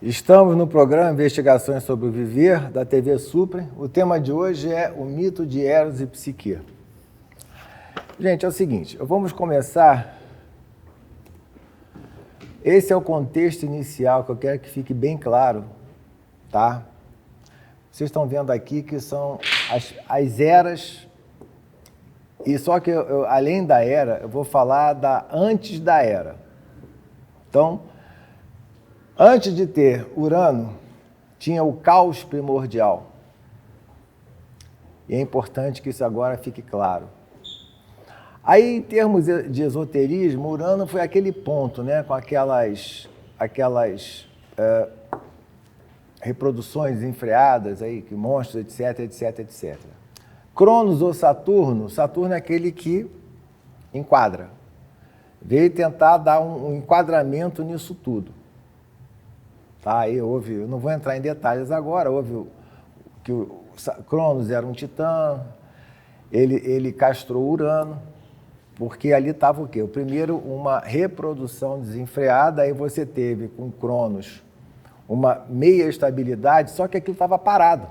Estamos no programa Investigações sobre o Viver, da TV Suprem. O tema de hoje é o mito de Eros e Psique. Gente, é o seguinte, vamos começar. Esse é o contexto inicial que eu quero que fique bem claro, tá? Vocês estão vendo aqui que são as eras, e só que além da era, eu vou falar da antes da era. Então, antes de ter Urano, tinha o caos primordial. E é importante que isso agora fique claro. Aí, em termos de esoterismo, Urano foi aquele ponto, né, com aquelas reproduções desenfreadas, aí, que monstros, etc, etc, etc. Cronos ou Saturno, Saturno é aquele que enquadra. Veio tentar dar um enquadramento nisso tudo. Tá, aí houve, eu não vou entrar em detalhes agora, houve que o Cronos era um titã, ele castrou Urano, porque ali estava o quê? O primeiro, uma reprodução desenfreada, aí você teve com Cronos uma meia estabilidade, só que aquilo estava parado.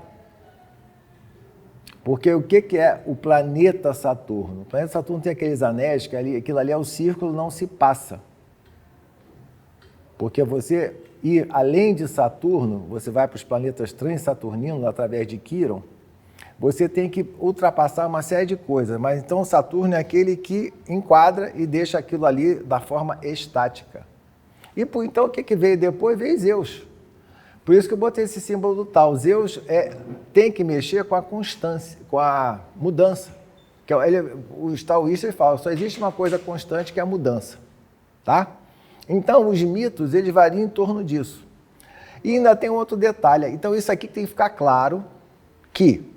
Porque o que é o planeta Saturno? O planeta Saturno tem aqueles anéis, que aquilo ali é o círculo, não se passa. Porque você ir além de Saturno, você vai para os planetas transsaturninos, através de Quirón, você tem que ultrapassar uma série de coisas. Mas então Saturno é aquele que enquadra e deixa aquilo ali da forma estática. E então o que veio depois? Veio Zeus. Por isso que eu botei esse símbolo do tal. Zeus tem que mexer com a constância, com a mudança. Os taoístas falam, só existe uma coisa constante que é a mudança. Tá? Então, os mitos, eles variam em torno disso. E ainda tem um outro detalhe. Então, isso aqui tem que ficar claro que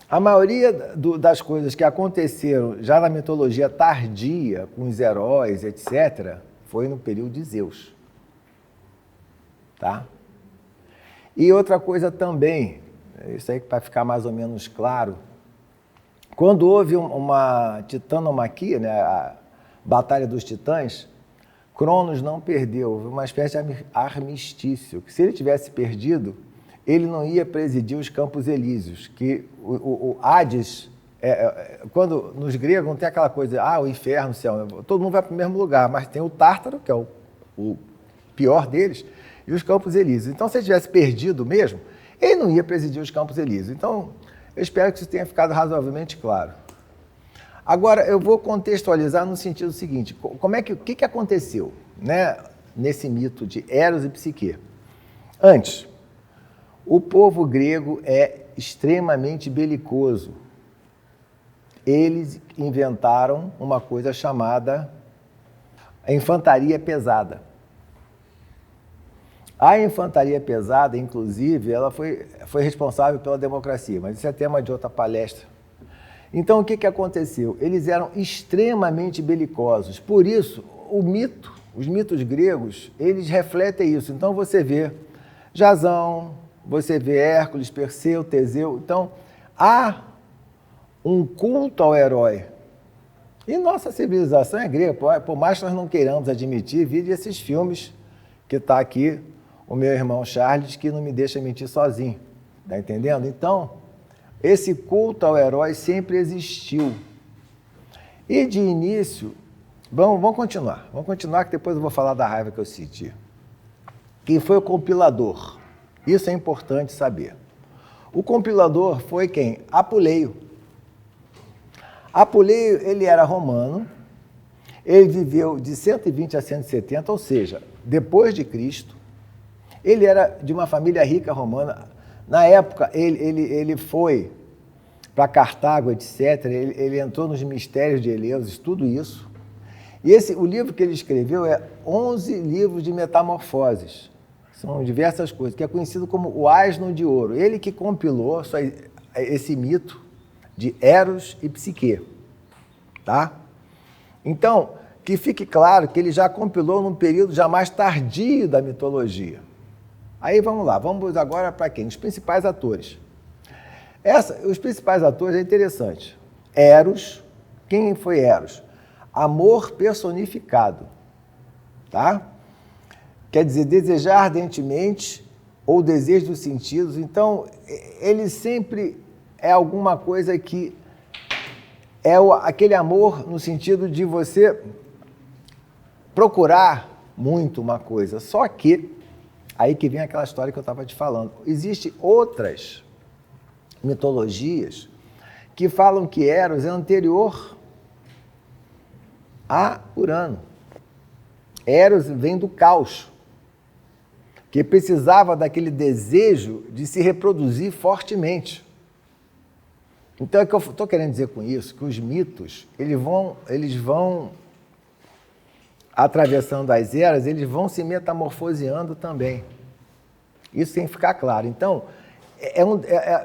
a maioria das coisas que aconteceram já na mitologia tardia, com os heróis, etc., foi no período de Zeus. Tá? E outra coisa também, isso aí para ficar mais ou menos claro, quando houve uma titanomaquia, né, a Batalha dos Titãs, Cronos não perdeu, houve uma espécie de armistício, que se ele tivesse perdido, ele não ia presidir os Campos Elíseos, que o Hades, quando nos gregos não tem aquela coisa, o inferno, o céu, todo mundo vai para o mesmo lugar, mas tem o Tártaro, que é o pior deles, e os Campos Elíseos. Então, se ele tivesse perdido mesmo, ele não ia presidir os Campos Elíseos. Então, eu espero que isso tenha ficado razoavelmente claro. Agora, eu vou contextualizar no sentido seguinte, o que aconteceu, né, nesse mito de Eros e Psique? Antes, o povo grego é extremamente belicoso. Eles inventaram uma coisa chamada a infantaria pesada. A infantaria pesada, inclusive, ela foi responsável pela democracia, mas isso é tema de outra palestra. Então, o que aconteceu? Eles eram extremamente belicosos. Por isso, os mitos gregos, eles refletem isso. Então, você vê Jasão, você vê Hércules, Perseu, Teseu. Então, há um culto ao herói. E nossa civilização é grega, por mais que nós não queiramos admitir, vide esses filmes que está aqui, o meu irmão Charles, que não me deixa mentir sozinho. Está entendendo? Então, esse culto ao herói sempre existiu. E de início, vamos continuar que depois eu vou falar da raiva que eu senti. Quem foi o compilador? Isso é importante saber. O compilador foi quem? Apuleio. Apuleio, ele era romano, ele viveu de 120 a 170, ou seja, depois de Cristo. Ele era de uma família rica romana. Na época, ele foi para Cartago, etc. Ele entrou nos mistérios de Eleusis, tudo isso. E o livro que ele escreveu é 11 livros de metamorfoses. São diversas coisas, que é conhecido como o Asno de Ouro. Ele que compilou esse mito de Eros e Psique. Tá? Então, que fique claro que ele já compilou num período já mais tardio da mitologia. Aí vamos lá, vamos agora para quem? Os principais atores. Os principais atores é interessante. Eros, quem foi Eros? Amor personificado, tá? Quer dizer, desejar ardentemente ou o desejo dos sentidos. Então, ele sempre é alguma coisa que é aquele amor no sentido de você procurar muito uma coisa. Só que, aí que vem aquela história que eu estava te falando, existem outras mitologias que falam que Eros é anterior a Urano. Eros vem do caos, que precisava daquele desejo de se reproduzir fortemente. Então, é que eu estou querendo dizer com isso, que os mitos, eles vão atravessando as eras, eles vão se metamorfoseando também. Isso tem que ficar claro. Então,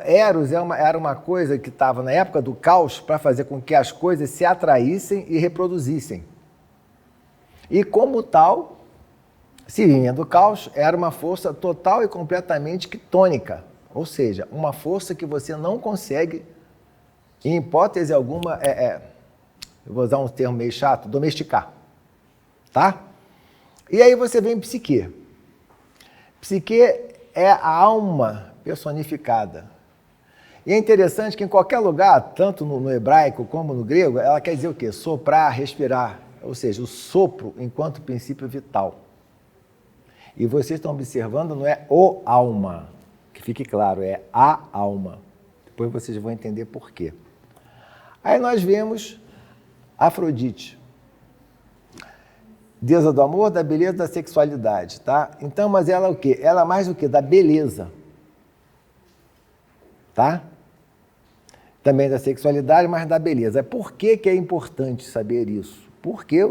Eros era uma coisa que estava na época do caos para fazer com que as coisas se atraíssem e reproduzissem. E como tal, se vinha do caos, era uma força total e completamente quitônica, ou seja, uma força que você não consegue, em hipótese alguma, eu vou usar um termo meio chato, domesticar, tá? E aí você vem Psique. Psique é a alma personificada. E é interessante que em qualquer lugar, tanto no hebraico como no grego, ela quer dizer o quê? Soprar, respirar, ou seja, o sopro enquanto princípio vital. E vocês estão observando, não é o alma, que fique claro, é a alma. Depois vocês vão entender por quê. Aí nós vemos Afrodite, deusa do amor, da beleza, da sexualidade, tá? Então, mas ela é o quê? Ela é mais o quê? Da beleza, tá? Também da sexualidade, mas da beleza. Por que que é importante saber isso? Porque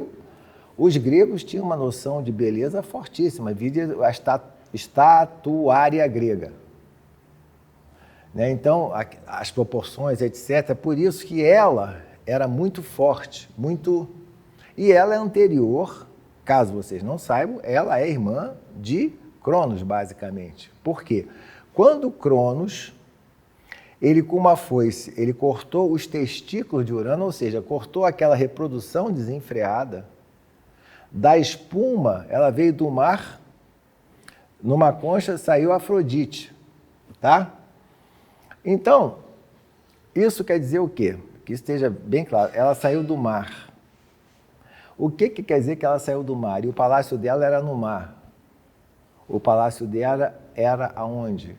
os gregos tinham uma noção de beleza fortíssima, vide a estatuária grega. Né? Então, as proporções, etc. Por isso que ela era muito forte, muito... E ela é anterior, caso vocês não saibam, ela é irmã de Cronos, basicamente. Por quê? Quando Cronos, ele com uma foice, ele cortou os testículos de Urano, ou seja, cortou aquela reprodução desenfreada, da espuma, ela veio do mar, numa concha saiu Afrodite, tá? Então, isso quer dizer o quê? Que esteja bem claro, ela saiu do mar. O que quer dizer que ela saiu do mar? E o palácio dela era no mar. O palácio dela era aonde?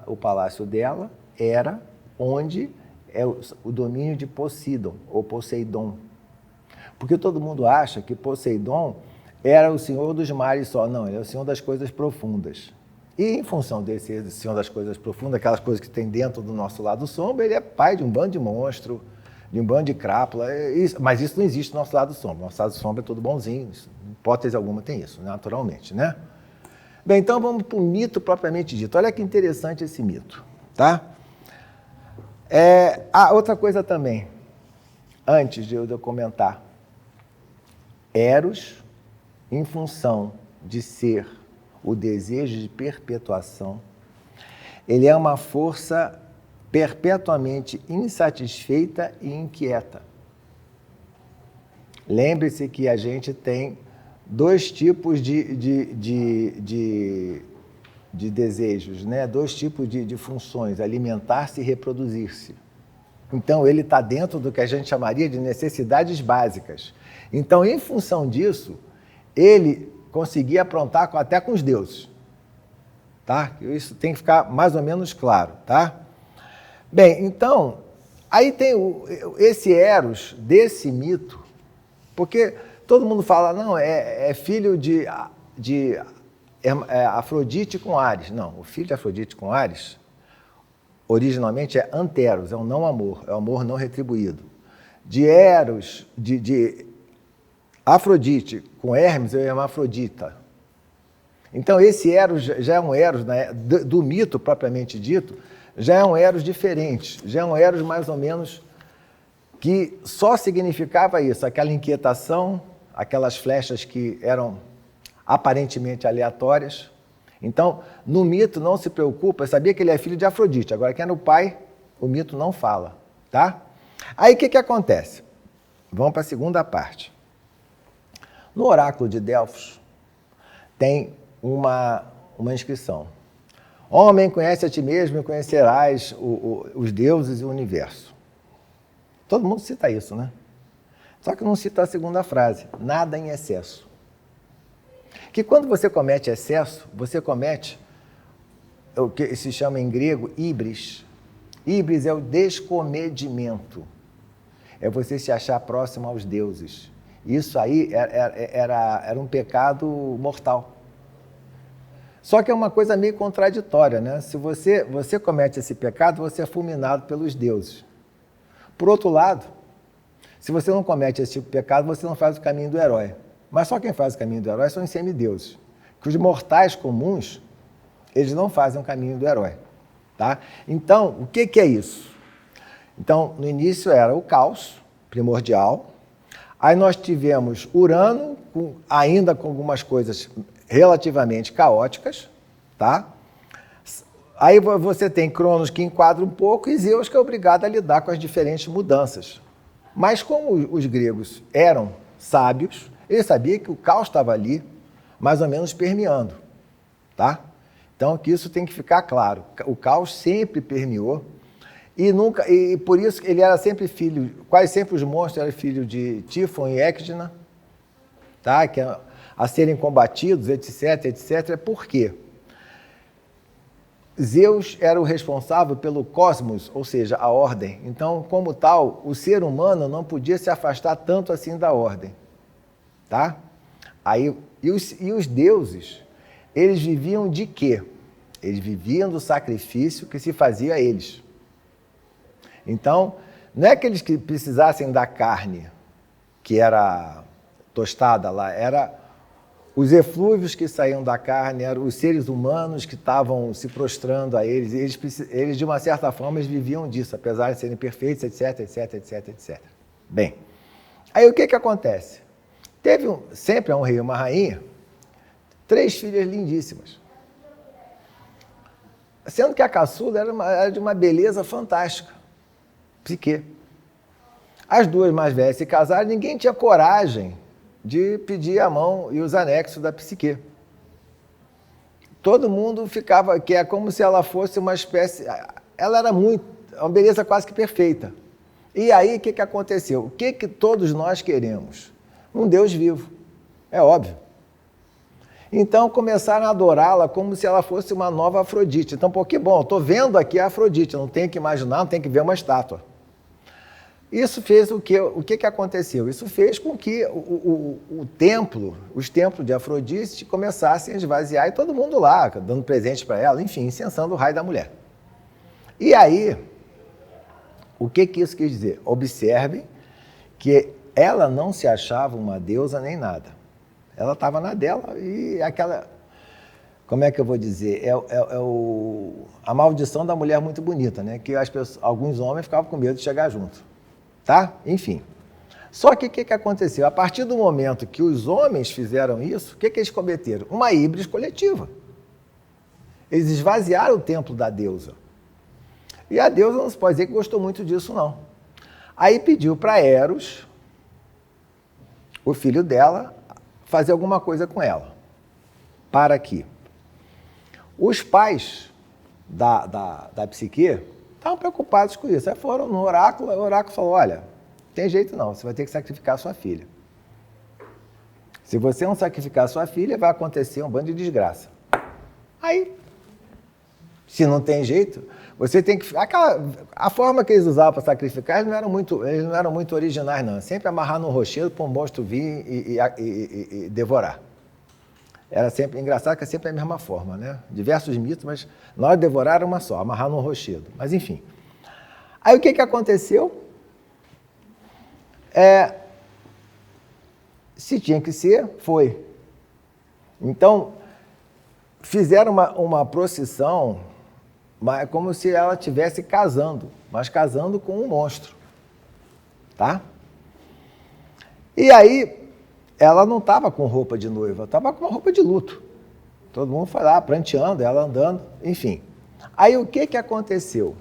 O palácio dela era onde é o domínio de Poseidon, ou Poseidon. Porque todo mundo acha que Poseidon era o senhor dos mares só. Não, ele é o senhor das coisas profundas. E em função desse senhor das coisas profundas, aquelas coisas que tem dentro do nosso lado sombra, ele é pai de um bando de monstro, de um bando de crápula. Mas isso não existe no nosso lado sombra. Nosso lado sombra é todo bonzinho. Em hipótese alguma tem isso, naturalmente, né? Bem, então vamos para o mito propriamente dito. Olha que interessante esse mito, tá? Outra coisa também, antes de eu comentar. Eros, em função de ser o desejo de perpetuação, ele é uma força perpetuamente insatisfeita e inquieta. Lembre-se que a gente tem dois tipos de desejos, né? Dois tipos de funções, alimentar-se e reproduzir-se. Então, ele está dentro do que a gente chamaria de necessidades básicas. Então, em função disso, ele conseguia aprontar até com os deuses. Tá? Isso tem que ficar mais ou menos claro. Tá? Bem, então, aí tem esse Eros desse mito, porque todo mundo fala, não, é filho de Afrodite com Ares. Não, o filho de Afrodite com Ares, originalmente é Anteros, é um não amor, é um amor não retribuído. De Eros, de Afrodite com Hermes é Hermafrodita. Então esse Eros já é um Eros, né, do mito propriamente dito, já é um Eros diferente, já é um Eros mais ou menos que só significava isso, aquela inquietação, aquelas flechas que eram aparentemente aleatórias. Então, no mito não se preocupa, sabia que ele é filho de Afrodite, agora quem era o pai, o mito não fala, tá? Aí o que acontece? Vamos para a segunda parte. No oráculo de Delfos tem uma inscrição. Homem, conhece a ti mesmo e conhecerás os deuses e o universo. Todo mundo cita isso, né? Só que não cita a segunda frase, nada em excesso. Que quando você comete excesso, você comete o que se chama em grego híbris. Híbris é o descomedimento. É você se achar próximo aos deuses. Isso aí era um pecado mortal. Só que é uma coisa meio contraditória, né? Se você comete esse pecado, você é fulminado pelos deuses. Por outro lado, se você não comete esse tipo de pecado, você não faz o caminho do herói. Mas só quem faz o caminho do herói são os semideuses. Que os mortais comuns, eles não fazem o caminho do herói. Tá? Então, o que é isso? Então, no início era o caos primordial. Aí nós tivemos Urano, ainda com algumas coisas relativamente caóticas. Tá? Aí você tem Cronos que enquadra um pouco e Zeus que é obrigado a lidar com as diferentes mudanças. Mas como os gregos eram sábios, eles sabiam que o caos estava ali, mais ou menos permeando. Tá? Então, que isso tem que ficar claro. O caos sempre permeou e por isso ele era sempre filho, quase sempre os monstros eram filhos de Tífon e Ecdna, tá? Que a serem combatidos, etc, etc. Por quê? Zeus era o responsável pelo cosmos, ou seja, a ordem. Então, como tal, o ser humano não podia se afastar tanto assim da ordem. Tá? E os deuses, eles viviam de quê? Eles viviam do sacrifício que se fazia a eles. Então, não é que eles que precisassem da carne, que era tostada lá, era os eflúvios que saíam da carne, eram os seres humanos que estavam se prostrando a eles. Eles de uma certa forma, eles viviam disso, apesar de serem perfeitos, etc, etc, etc, etc. Bem, aí o que acontece? Sempre há um rei e uma rainha, 3 filhas lindíssimas. Sendo que a caçula era de uma beleza fantástica, Psique. As 2 mais velhas se casaram, ninguém tinha coragem de pedir a mão e os anexos da Psique. Todo mundo ficava, que é como se ela fosse uma espécie, ela era uma beleza quase que perfeita. E aí, o que aconteceu? O que todos nós queremos? Um Deus vivo, é óbvio. Então, começaram a adorá-la como se ela fosse uma nova Afrodite. Então, porque, bom, estou vendo aqui a Afrodite, não tenho que imaginar, não tenho que ver uma estátua. Isso fez o que aconteceu? Isso fez com que os templos de Afrodite começassem a esvaziar e todo mundo lá, dando presente para ela, enfim, incensando o raio da mulher. E aí, o que isso quis dizer? Observem que ela não se achava uma deusa nem nada. Ela estava na dela e aquela... Como é que eu vou dizer? A maldição da mulher muito bonita, né? Que alguns homens ficavam com medo de chegar junto. Tá? Enfim. Só que o que aconteceu? A partir do momento que os homens fizeram isso, o que eles cometeram? Uma híbris coletiva. Eles esvaziaram o templo da deusa. E a deusa não se pode dizer que gostou muito disso, não. Aí pediu para Eros, o filho dela, fazer alguma coisa com ela. Para que os pais da Psique estavam preocupados com isso. Aí foram no oráculo, o oráculo falou, olha, tem jeito não, você vai ter que sacrificar a sua filha. Se você não sacrificar a sua filha, vai acontecer um bando de desgraça. Aí, se não tem jeito, você tem que... A forma que eles usavam para sacrificar, eles não eram muito originais, não. Sempre amarrar no rochedo para um monstro vir e devorar. Era sempre engraçado que é sempre a mesma forma, né? Diversos mitos, mas nós devorar uma só, amarrar no rochedo. Mas enfim. Aí o que aconteceu? Se tinha que ser, foi. Então, fizeram uma procissão, mas como se ela estivesse casando, mas casando com um monstro. Tá? E aí, ela não estava com roupa de noiva, estava com uma roupa de luto. Todo mundo foi lá, pranteando, ela andando, enfim. Aí o que aconteceu?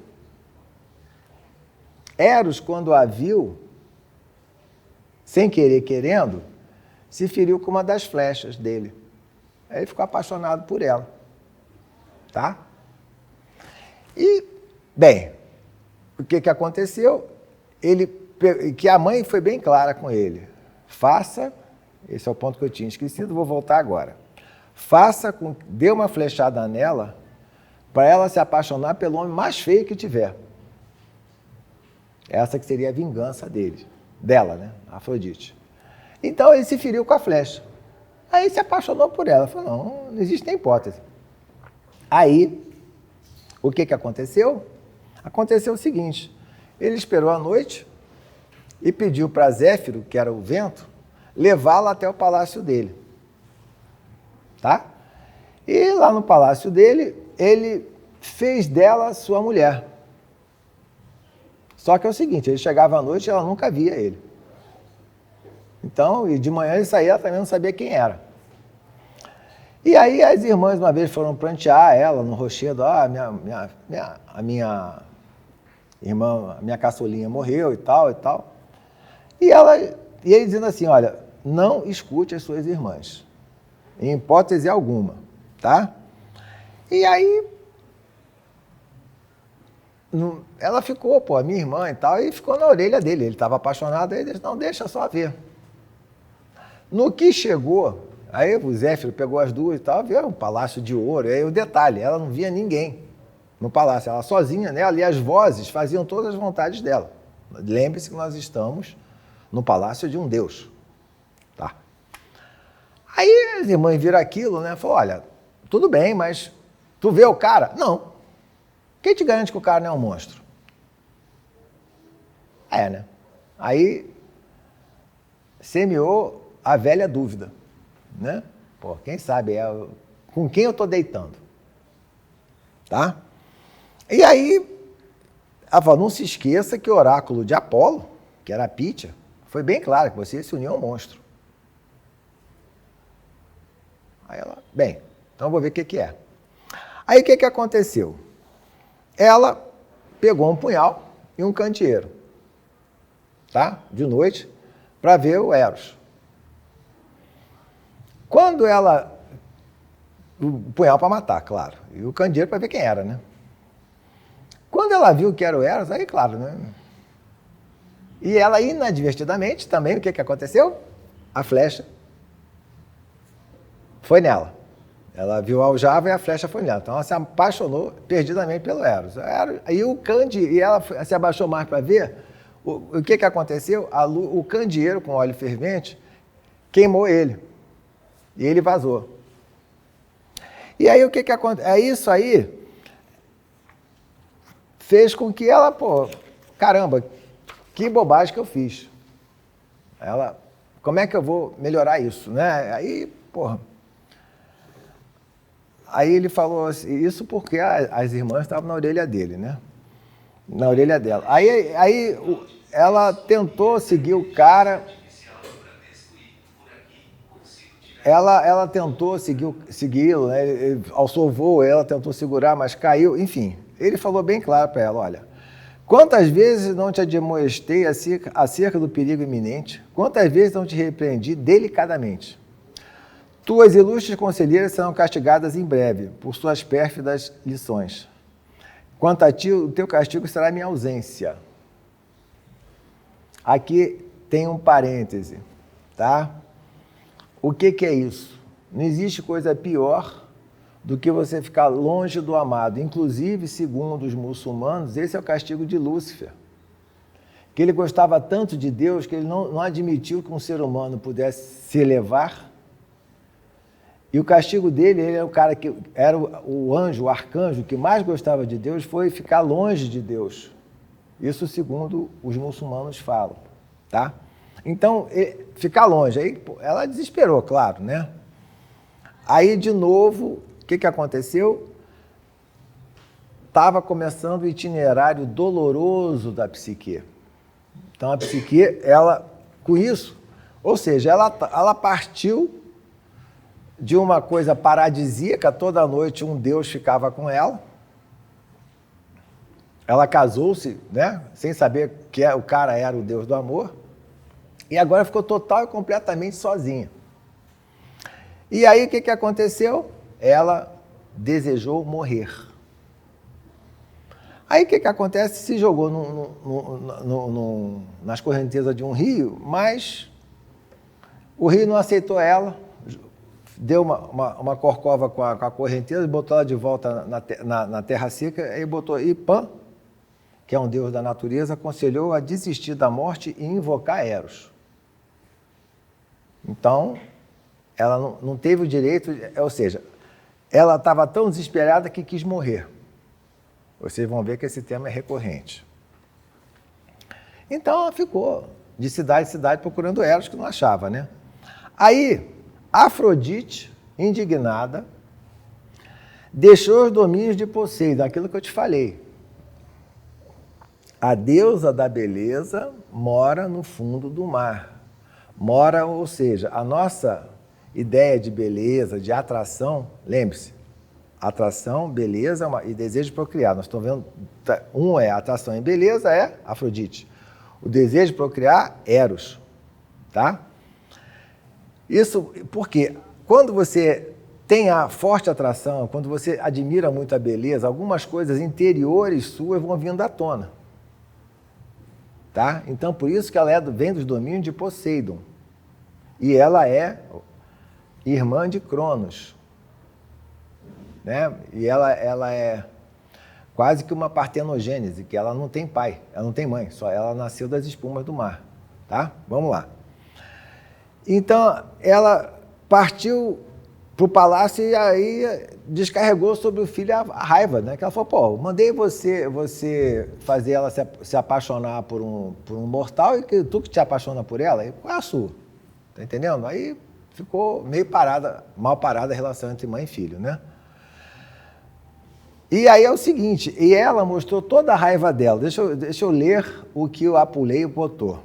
Eros, quando a viu, sem querer, querendo, se feriu com uma das flechas dele. Aí ele ficou apaixonado por ela. Tá? E, bem, o que aconteceu? Que a mãe foi bem clara com ele. Faça, esse é o ponto que eu tinha esquecido, vou voltar agora. Dê uma flechada nela para ela se apaixonar pelo homem mais feio que tiver. Essa que seria a vingança dela, né? Afrodite. Então ele se feriu com a flecha. Aí se apaixonou por ela. Falou, não existe nem hipótese. Aí, o que aconteceu? Aconteceu o seguinte, ele esperou a noite e pediu para Zéfiro, que era o vento, levá-la até o palácio dele. Tá? E lá no palácio dele, ele fez dela sua mulher. Só que é o seguinte, ele chegava à noite e ela nunca via ele. Então, e de manhã ele saía, ela também não sabia quem era. E aí as irmãs uma vez foram prantear ela no rochedo, a minha irmã, a minha caçulinha morreu e tal e tal. E ele dizendo assim, olha, não escute as suas irmãs, em hipótese alguma, tá? E aí ela ficou, a minha irmã e tal, e ficou na orelha dele. Ele estava apaixonado, ele disse, não, deixa só ver. No que chegou, aí o Zéfiro pegou as duas e tal, viu um palácio de ouro. E aí o detalhe, ela não via ninguém no palácio, ela sozinha, né? Ali as vozes faziam todas as vontades dela. Lembre-se que nós estamos no palácio de um Deus. Tá? Aí as irmãs viram aquilo, né? Falou, olha, tudo bem, mas tu vê o cara? Não. Quem te garante que o cara não é um monstro? Né? Aí semeou a velha dúvida, né? Quem sabe com quem eu estou deitando? Tá? E aí, ela falou, não se esqueça que o oráculo de Apolo, que era a Pítia, foi bem claro que você se uniu ao monstro. Aí ela, bem, então eu vou ver o que é. Aí o que aconteceu? Ela pegou um punhal e um candeeiro, tá? De noite, para ver o Eros. Quando ela... O punhal para matar, claro. E o candeeiro para ver quem era, né? Quando ela viu que era o Eros, aí, claro, né? E ela, inadvertidamente, também, o que aconteceu? A flecha foi nela. Ela viu a aljava e a flecha foi nela. Então ela se apaixonou perdidamente pelo Eros. Aí e ela se abaixou mais para ver o que aconteceu. O candeeiro com óleo fervente queimou ele. E ele vazou. E aí o que acontece? Isso aí fez com que ela, caramba, que bobagem que eu fiz. Ela, como é que eu vou melhorar isso, né? Aí ele falou assim, isso porque as irmãs estavam na orelha dele, né? Na orelha dela. Aí ela tentou seguir o cara. Ela tentou segui-lo, né? Ele alçou o voo, ela tentou segurar, mas caiu, enfim. Ele falou bem claro para ela, olha, quantas vezes não te admoestei acerca do perigo iminente? Quantas vezes não te repreendi delicadamente? Tuas ilustres conselheiras serão castigadas em breve por suas pérfidas lições. Quanto a ti, o teu castigo será minha ausência. Aqui tem um parêntese, tá? O que é isso? Não existe coisa pior do que você ficar longe do amado. Inclusive, segundo os muçulmanos, esse é o castigo de Lúcifer. Que ele gostava tanto de Deus que ele não admitiu que um ser humano pudesse se elevar. E o castigo dele, ele era o cara que era o anjo, o arcanjo que mais gostava de Deus, foi ficar longe de Deus. Isso segundo os muçulmanos falam, tá? Então, ficar longe. Aí ela desesperou, claro, né? Aí, de novo, o que aconteceu? Estava começando o itinerário doloroso da psique. Então, a psique, ela, com isso, ou seja, ela partiu de uma coisa paradisíaca, toda noite um Deus ficava com ela. Ela casou-se, né, sem saber que o cara era o Deus do amor. E agora ficou total e completamente sozinha. E aí o que aconteceu? Ela desejou morrer. Aí o que acontece? Se jogou nas correntezas de um rio, mas o rio não aceitou ela, deu uma corcova com a correnteza, botou ela de volta na terra seca, e botou Pan, que é um deus da natureza, aconselhou a desistir da morte e invocar Eros. Então, ela não teve o direito, ou seja, ela estava tão desesperada que quis morrer. Vocês vão ver que esse tema é recorrente. Então, ela ficou de cidade em cidade procurando Eros, que não achava, né? Aí, Afrodite, indignada, deixou os domínios de Poseidon, aquilo que eu te falei. A deusa da beleza mora no fundo do mar. Mora, ou seja, a nossa ideia de beleza, de atração, lembre-se, atração, beleza e desejo de procriar. Nós estamos vendo, um é atração e beleza, é Afrodite. O desejo de procriar, Eros, tá? Isso porque quando você tem a forte atração, quando você admira muito a beleza, algumas coisas interiores suas vão vindo à tona. Tá? Então, por isso que ela vem dos domínios de Poseidon. E ela é irmã de Cronos. Né? E ela é quase que uma partenogênese, que ela não tem pai, ela não tem mãe, só ela nasceu das espumas do mar. Tá? Vamos lá. Então, ela partiu para o palácio e aí descarregou sobre o filho a raiva, né? Que ela falou, pô, mandei você fazer ela se apaixonar por um mortal e que tu que te apaixona por ela, e qual é a sua? Tá entendendo? Aí ficou meio mal parada a relação entre mãe e filho, né? E aí é o seguinte, e ela mostrou toda a raiva dela. Deixa eu ler o que o Apuleio botou.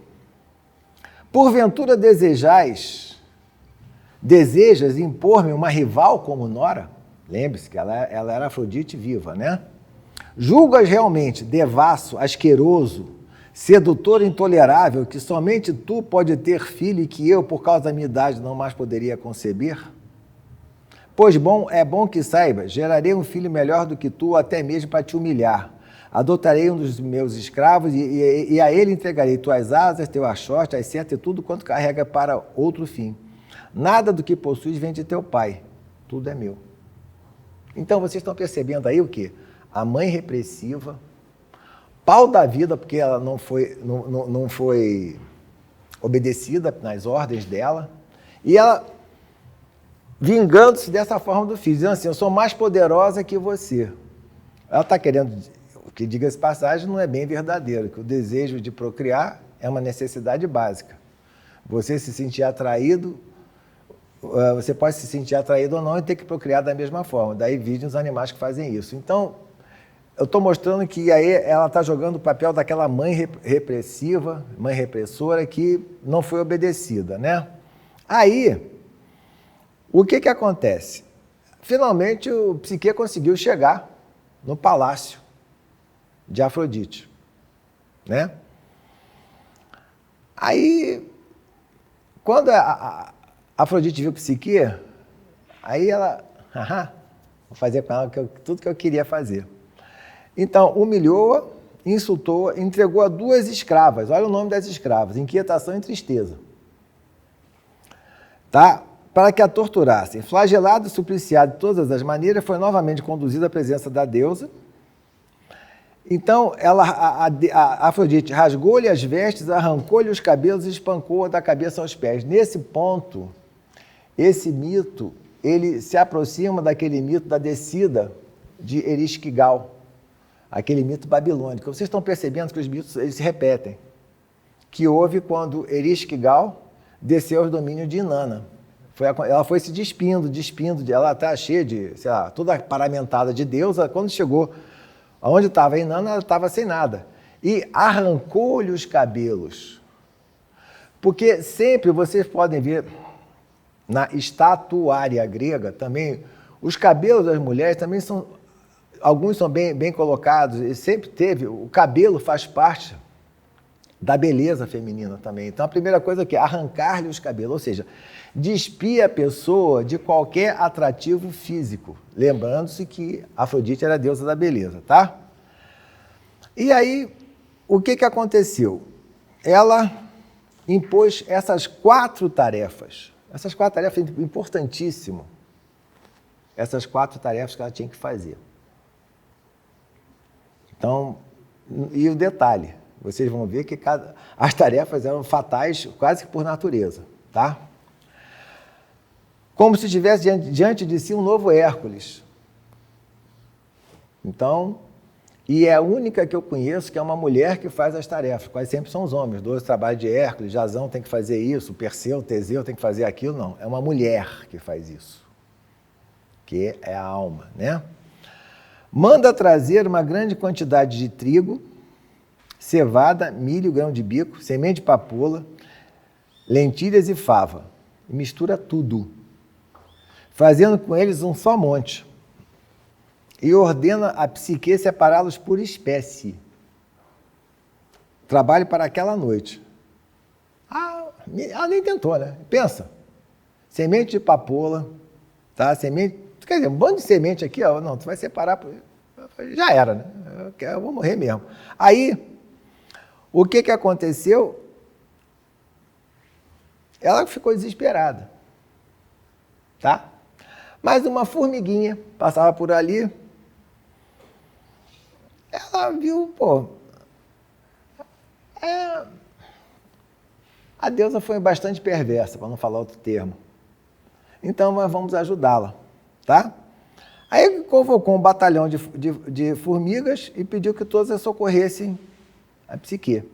Porventura desejas impor-me uma rival como Nora? Lembre-se que ela era Afrodite viva, né? Julgas realmente devasso, asqueroso, sedutor intolerável, que somente tu pode ter filho e que eu, por causa da minha idade, não mais poderia conceber? Pois é bom que saibas, gerarei um filho melhor do que tu, até mesmo para te humilhar. Adotarei um dos meus escravos e a ele entregarei tuas asas, teu achote, as setas e tudo quanto carrega para outro fim. Nada do que possuis vem de teu pai, tudo é meu. Então, vocês estão percebendo aí o quê? A mãe repressiva, pau da vida, porque ela não foi obedecida nas ordens dela, e ela vingando-se dessa forma do filho, dizendo assim, eu sou mais poderosa que você. Ela está querendo, o que diga-se passagem, não é bem verdadeiro, que o desejo de procriar é uma necessidade básica. Você se sentir atraído, você pode se sentir atraído ou não e ter que procriar da mesma forma. Daí vivem os animais que fazem isso. Então, eu estou mostrando que aí ela está jogando o papel daquela mãe repressiva, mãe repressora, que não foi obedecida, né? Aí, o que acontece? Finalmente, o Psique conseguiu chegar no palácio de Afrodite, né? Aí, quando a Afrodite viu Psique, aí ela, vou fazer com ela tudo que eu queria fazer. Então, humilhou-a, insultou-a, entregou a 2 escravas. Olha o nome das escravas, Inquietação e Tristeza. Tá? Para que a torturassem. Flagelado e supliciado de todas as maneiras, foi novamente conduzida à presença da deusa. Então, a Afrodite rasgou-lhe as vestes, arrancou-lhe os cabelos e espancou-a da cabeça aos pés. Nesse ponto, esse mito, ele se aproxima daquele mito da descida de Ereshkigal, aquele mito babilônico. Vocês estão percebendo que os mitos eles se repetem. Que houve quando Ereshkigal desceu aos domínios de Inanna. Ela foi se despindo, ela está cheia de, sei lá, toda paramentada de deusa. Quando chegou onde estava Inanna, ela estava sem nada. E arrancou-lhe os cabelos. Porque sempre vocês podem ver na estatuária grega também, os cabelos das mulheres também são, alguns são bem colocados, e sempre teve, o cabelo faz parte da beleza feminina também. Então, a primeira coisa é arrancar-lhe os cabelos, ou seja, despir a pessoa de qualquer atrativo físico. Lembrando-se que Afrodite era a deusa da beleza, tá? E aí, o que aconteceu? Ela impôs essas 4 tarefas. Essas 4 tarefas, importantíssimo. Essas 4 tarefas que ela tinha que fazer. Então, e o detalhe, vocês vão ver que as tarefas eram fatais quase que por natureza, tá? Como se tivesse diante de si um novo Hércules. Então, e é a única que eu conheço que é uma mulher que faz as tarefas, quase sempre são os homens, 12 trabalhos de Hércules, Jasão tem que fazer isso, Perseu, Teseu tem que fazer aquilo, não, é uma mulher que faz isso, que é a alma, né? Manda trazer uma grande quantidade de trigo, cevada, milho, grão de bico, semente de papoula, lentilhas e fava. E mistura tudo, fazendo com eles um só monte. E ordena a Psique separá-los por espécie. Trabalhe para aquela noite. Ela nem tentou, né? Pensa, semente de papoula, tá? Semente, quer dizer, um bando de semente aqui, ó, não, tu vai separar, já era, né? Eu vou morrer mesmo. Aí, o que aconteceu? Ela ficou desesperada, tá? Mas uma formiguinha passava por ali, ela viu, a deusa foi bastante perversa, para não falar outro termo. Então, nós vamos ajudá-la, tá? Aí convocou um batalhão de formigas e pediu que todas socorressem a Psique.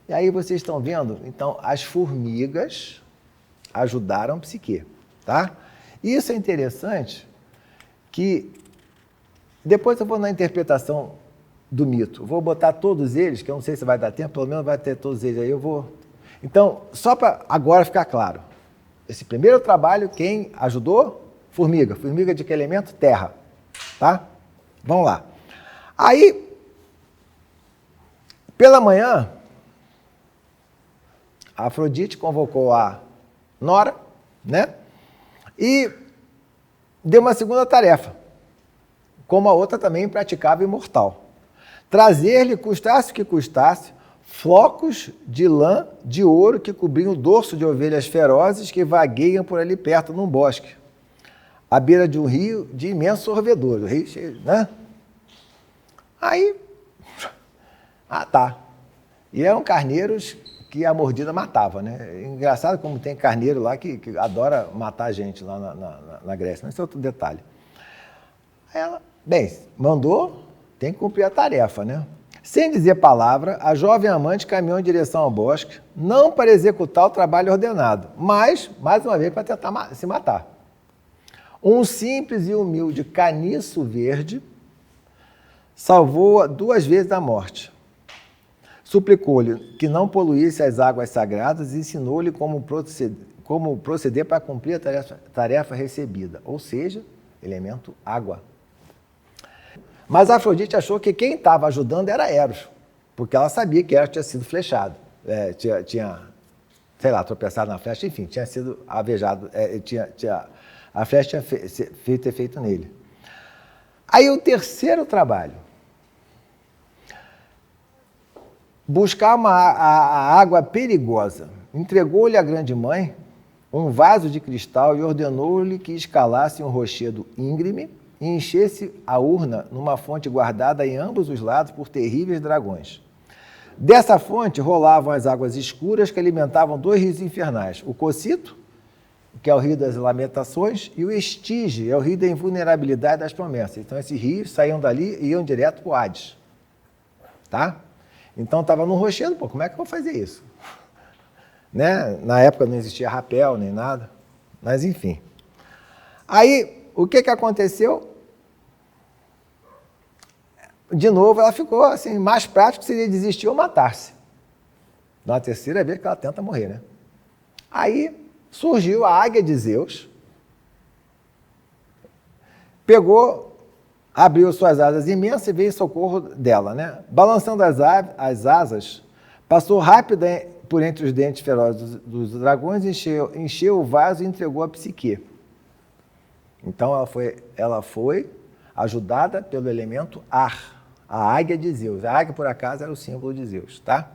E aí vocês estão vendo? Então, as formigas ajudaram a Psique, tá? E isso é interessante, que depois eu vou na interpretação do mito. Vou botar todos eles, que eu não sei se vai dar tempo, pelo menos vai ter todos eles aí, eu vou... Então, só para agora ficar claro, esse primeiro trabalho, quem ajudou? Formiga. Formiga de que elemento? Terra. Tá? Vamos lá. Aí, pela manhã, a Afrodite convocou a Nora, né? E deu uma segunda tarefa, como a outra também praticava imortal. Trazer-lhe, custasse o que custasse, flocos de lã de ouro que cobriam o dorso de ovelhas ferozes que vagueiam por ali perto, num bosque, à beira de um rio de imenso sorvedor, o rio cheio, né? Aí, tá. E eram carneiros que a mordida matava, né? Engraçado como tem carneiro lá que adora matar a gente lá na Grécia, mas esse é outro detalhe. Aí ela, bem, mandou, tem que cumprir a tarefa, né? Sem dizer palavra, a jovem amante caminhou em direção ao bosque, não para executar o trabalho ordenado, mas, mais uma vez, para tentar se matar. Um simples e humilde caniço verde salvou-a 2 vezes da morte. Suplicou-lhe que não poluísse as águas sagradas e ensinou-lhe como proceder para cumprir a tarefa recebida, ou seja, elemento água. Mas a Afrodite achou que quem estava ajudando era Eros, porque ela sabia que Eros tinha sido flechado, tinha, sei lá, tropeçado na flecha, enfim, tinha sido avejado, a flecha tinha feito efeito nele. Aí o terceiro trabalho, buscar a água perigosa. Entregou-lhe a grande mãe um vaso de cristal e ordenou-lhe que escalasse um rochedo íngreme e enchesse a urna numa fonte guardada em ambos os lados por terríveis dragões. Dessa fonte rolavam as águas escuras que alimentavam 2 rios infernais, o Cocito, que é o rio das lamentações, e o Estige, é o rio da invulnerabilidade das promessas. Então esses rios saíam dali e iam direto para o Hades. Tá? Então estava no rochedo, como é que eu vou fazer isso? Né? Na época não existia rapel nem nada, mas enfim. Aí, o que aconteceu? De novo, ela ficou assim, mais prático seria desistir ou matar-se. Na terceira vez que ela tenta morrer, né? Aí surgiu a águia de Zeus, abriu suas asas imensas e veio em socorro dela, né? Balançando as asas, passou rápido por entre os dentes ferozes dos dragões, encheu o vaso e entregou a Psique. Então ela foi ajudada pelo elemento ar, a águia de Zeus. A águia, por acaso, era o símbolo de Zeus, tá?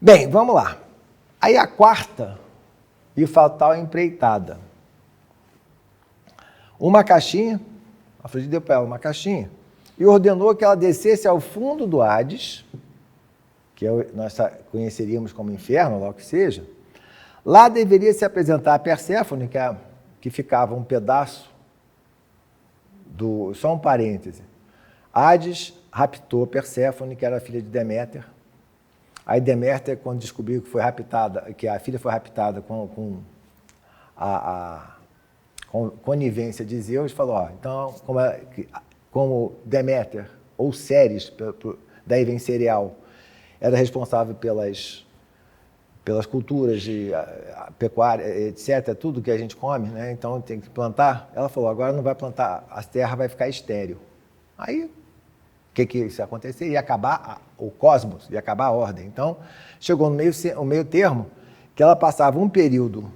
Bem, vamos lá. Aí a quarta e fatal empreitada. Uma caixinha, Afrodite deu para ela uma caixinha, e ordenou que ela descesse ao fundo do Hades, que nós conheceríamos como inferno, lá o que seja. Lá deveria se apresentar a Perséfone, que ficava um pedaço só um parêntese. Hades raptou Perséfone, que era filha de Deméter. Aí Deméter, quando descobriu que foi raptada, que a filha foi raptada com a conivência de Zeus, falou, ó, então, como Deméter, ou Ceres, daí vem cereal, era responsável pelas culturas de pecuária, etc., tudo que a gente come, né? Então tem que plantar. Ela falou, agora não vai plantar, a terra vai ficar estéril. Aí, o que isso ia acontecer? Ia acabar o cosmos, ia acabar a ordem. Então, chegou no meio termo, que ela passava um período,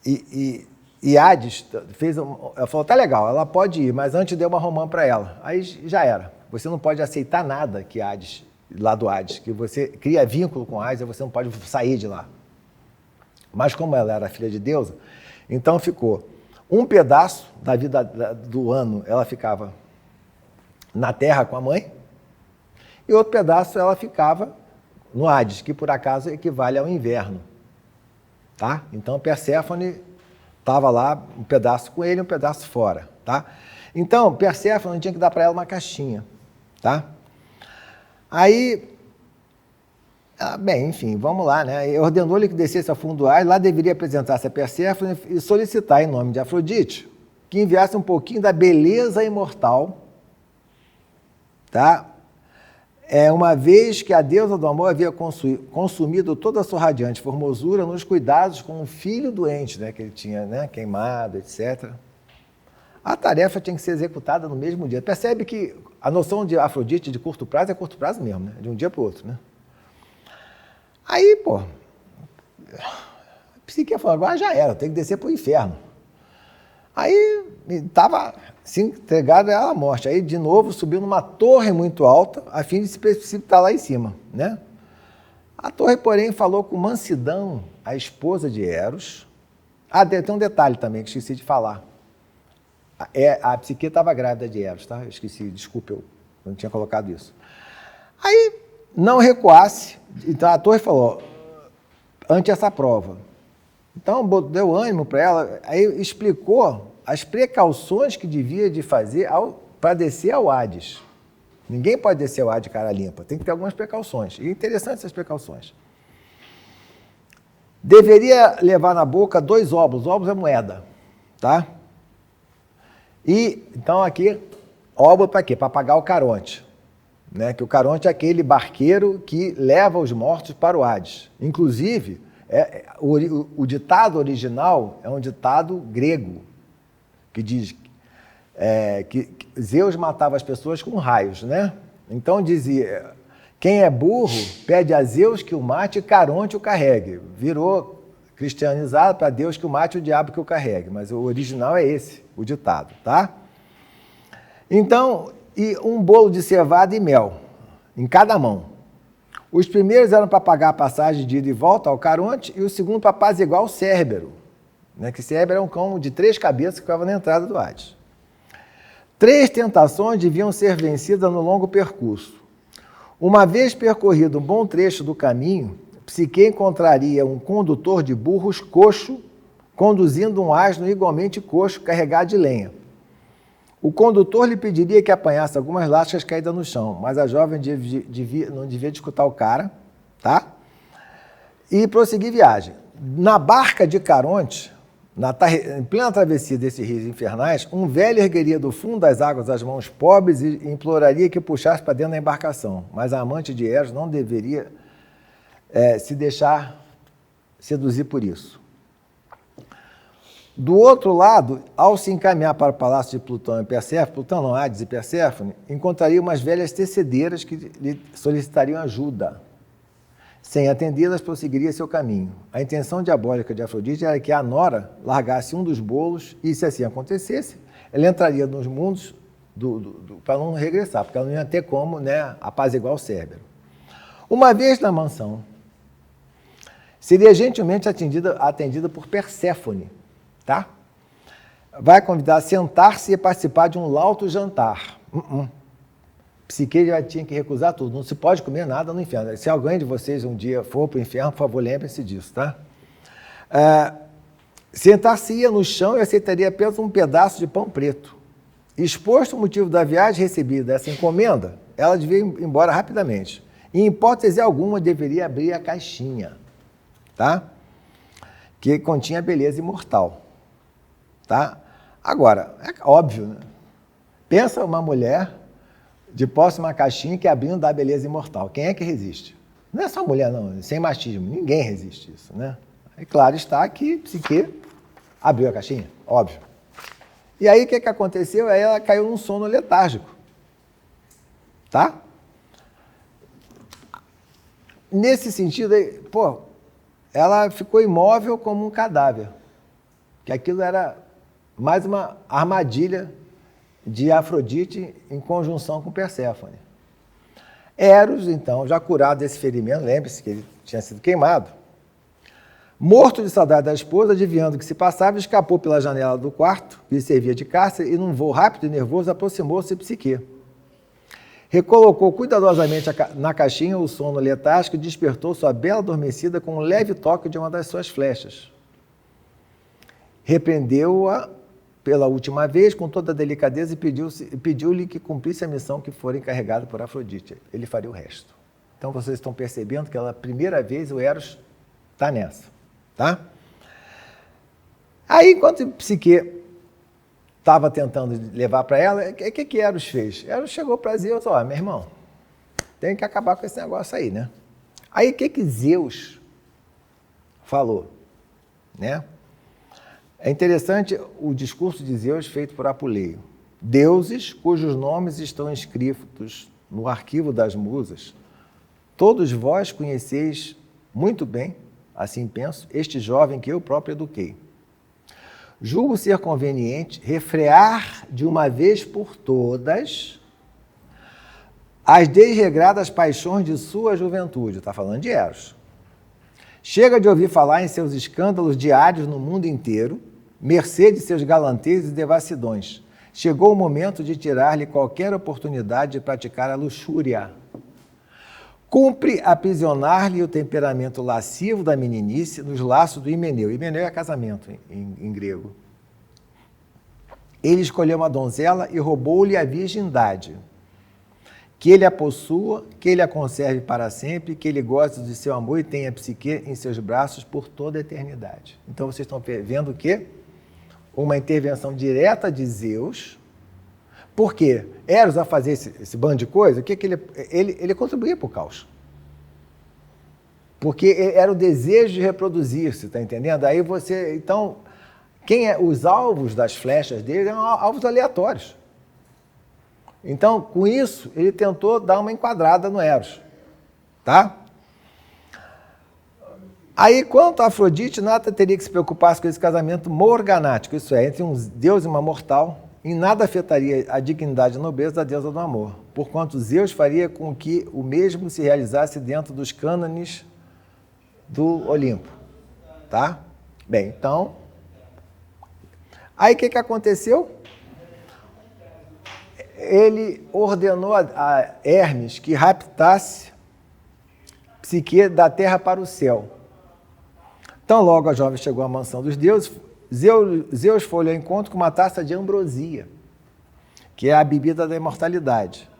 e Hades ela falou, tá legal, ela pode ir, mas antes deu uma romã para ela. Aí já era. Você não pode aceitar nada que Hades, lá do Hades, que você cria vínculo com Hades, você não pode sair de lá. Mas como ela era filha de deusa, então ficou um pedaço da vida do ano, ela ficava na terra com a mãe, e outro pedaço ela ficava no Hades, que por acaso equivale ao inverno. Tá? Então Perséfone estava lá, um pedaço com ele, um pedaço fora. Tá? Então Perséfone tinha que dar para ela uma caixinha. Tá? Aí, bem, enfim, vamos lá, né? Ordenou-lhe que descesse ao fundo do Hades, lá deveria apresentar-se a Perséfone e solicitar, em nome de Afrodite, que enviasse um pouquinho da beleza imortal, tá? Uma vez que a deusa do amor havia consumido toda a sua radiante formosura nos cuidados com um filho doente, né, que ele tinha, né, queimado, etc. A tarefa tinha que ser executada no mesmo dia. Percebe que a noção de Afrodite de curto prazo é curto prazo mesmo, né? De um dia para o outro, né? Aí, pô, a Psique falou, agora já era, tem que descer para o inferno. Aí estava assim, entregado à morte. Aí, de novo, subiu numa torre muito alta, a fim de se precipitar lá em cima, né? A torre, porém, falou com mansidão a esposa de Eros. Tem um detalhe também que esqueci de falar. A Psique estava grávida de Eros, tá? Eu esqueci, desculpe, eu não tinha colocado isso. Aí, não recuasse, então a torre falou, ante essa prova. Então, deu ânimo para ela, aí explicou as precauções que devia de fazer para descer ao Hades. Ninguém pode descer ao Hades de cara limpa, tem que ter algumas precauções. E interessantes essas precauções. Deveria levar na boca 2 óbulos, óbulos é moeda, tá? E, então, aqui, óbolo para quê? Para pagar o Caronte. Né? Que o Caronte é aquele barqueiro que leva os mortos para o Hades. Inclusive, o ditado original é um ditado grego, que diz que Zeus matava as pessoas com raios, né? Então dizia, quem é burro pede a Zeus que o mate e Caronte o carregue. Virou cristianizado para Deus que o mate e o diabo que o carregue, mas o original é esse, o ditado, tá? Então, e um bolo de cevada e mel, em cada mão. Os primeiros eram para pagar a passagem de ida e volta ao Caronte, e o segundo para apaziguar o Cérbero, né? Que Cérbero é um cão de 3 cabeças que ficava na entrada do Hades. 3 tentações deviam ser vencidas no longo percurso. Uma vez percorrido um bom trecho do caminho, Psique encontraria um condutor de burros coxo, conduzindo um asno igualmente coxo, carregado de lenha. O condutor lhe pediria que apanhasse algumas lascas caídas no chão, mas a jovem não devia escutar o cara, tá? E prosseguir viagem. Na barca de Caronte, em plena travessia desses rios infernais, um velho ergueria do fundo das águas as mãos pobres e imploraria que puxasse para dentro da embarcação. Mas a amante de Eros não deveria se deixar seduzir por isso. Do outro lado, ao se encaminhar para o palácio de Plutão e Perséfone, Plutão não, Hades e Perséfone, encontraria umas velhas tecedeiras que lhe solicitariam ajuda. Sem atendê-las, prosseguiria seu caminho. A intenção diabólica de Afrodite era que a nora largasse um dos bolos e, se assim acontecesse, ela entraria nos mundos para não regressar, porque ela não ia ter como, né, apaziguar o Cérbero. Uma vez na mansão, seria gentilmente atendida por Perséfone, tá? Vai convidar a sentar-se e participar de um lauto jantar. Psique já tinha que recusar tudo, não se pode comer nada no inferno. Se alguém de vocês um dia for para o inferno, por favor, lembre-se disso, tá? Sentar-se-ia no chão e aceitaria apenas um pedaço de pão preto. Exposto o motivo da viagem recebida essa encomenda, ela devia ir embora rapidamente. Em hipótese alguma, deveria abrir a caixinha, tá? Que continha a beleza imortal, tá? Agora, é óbvio, né? Pensa uma mulher de posse de uma caixinha que abrindo dá a beleza imortal. Quem é que resiste? Não é só mulher, não, sem machismo, ninguém resiste isso, né? E claro está que Psique abriu a caixinha, óbvio. E aí o que aconteceu? Aí ela caiu num sono letárgico, tá? Nesse sentido, ela ficou imóvel como um cadáver, que aquilo era mais uma armadilha de Afrodite em conjunção com Perséfone. Eros, então, já curado desse ferimento, lembre-se que ele tinha sido queimado, morto de saudade da esposa, adivinhando o que se passava, escapou pela janela do quarto, que lhe servia de cárcere, e num voo rápido e nervoso aproximou-se de Psique. Recolocou cuidadosamente na caixinha o sono letárgico e despertou sua bela adormecida com um leve toque de uma das suas flechas. Repreendeu-a pela última vez com toda a delicadeza e pediu-lhe que cumprisse a missão que fora encarregada por Afrodite. Ele faria o resto. Então vocês estão percebendo que pela primeira vez o Eros está nessa, tá? Aí, enquanto Psique estava tentando levar para ela, o que Eros fez? Eros chegou para Zeus, meu irmão, tem que acabar com esse negócio aí, né? Aí, o que Zeus falou, né? É interessante o discurso de Zeus feito por Apuleio. Deuses cujos nomes estão inscritos no arquivo das musas, todos vós conheceis muito bem, assim penso, este jovem que eu próprio eduquei. Julgo ser conveniente refrear de uma vez por todas as desregradas paixões de sua juventude. Está falando de Eros. Chega de ouvir falar em seus escândalos diários no mundo inteiro, mercê de seus galanteios e devassidões. Chegou o momento de tirar-lhe qualquer oportunidade de praticar a luxúria. Cumpre aprisionar-lhe o temperamento lascivo da meninice nos laços do Himeneu. Himeneu é casamento em grego. Ele escolheu uma donzela e roubou-lhe a virgindade. Que ele a possua, que ele a conserve para sempre, que ele goste de seu amor e tenha Psique em seus braços por toda a eternidade. Então vocês estão vendo o quê? Uma intervenção direta de Zeus. Por quê? Eros, a fazer esse bando de coisa, o que ele contribuía para o caos. Porque era o desejo de reproduzir-se, está entendendo? Aí você, então, os alvos das flechas dele eram alvos aleatórios. Então, com isso, ele tentou dar uma enquadrada no Eros, tá? Aí, quanto a Afrodite, nada teria que se preocupar com esse casamento morganático, isso é, entre um deus e uma mortal, em nada afetaria a dignidade e a nobreza da deusa do amor, porquanto Zeus faria com que o mesmo se realizasse dentro dos cânones do Olimpo, tá? Bem, então, aí o que aconteceu? Ele ordenou a Hermes que raptasse Psique da terra para o céu. Então, logo a jovem chegou à mansão dos deuses, Zeus foi ao encontro com uma taça de ambrosia, que é a bebida da imortalidade.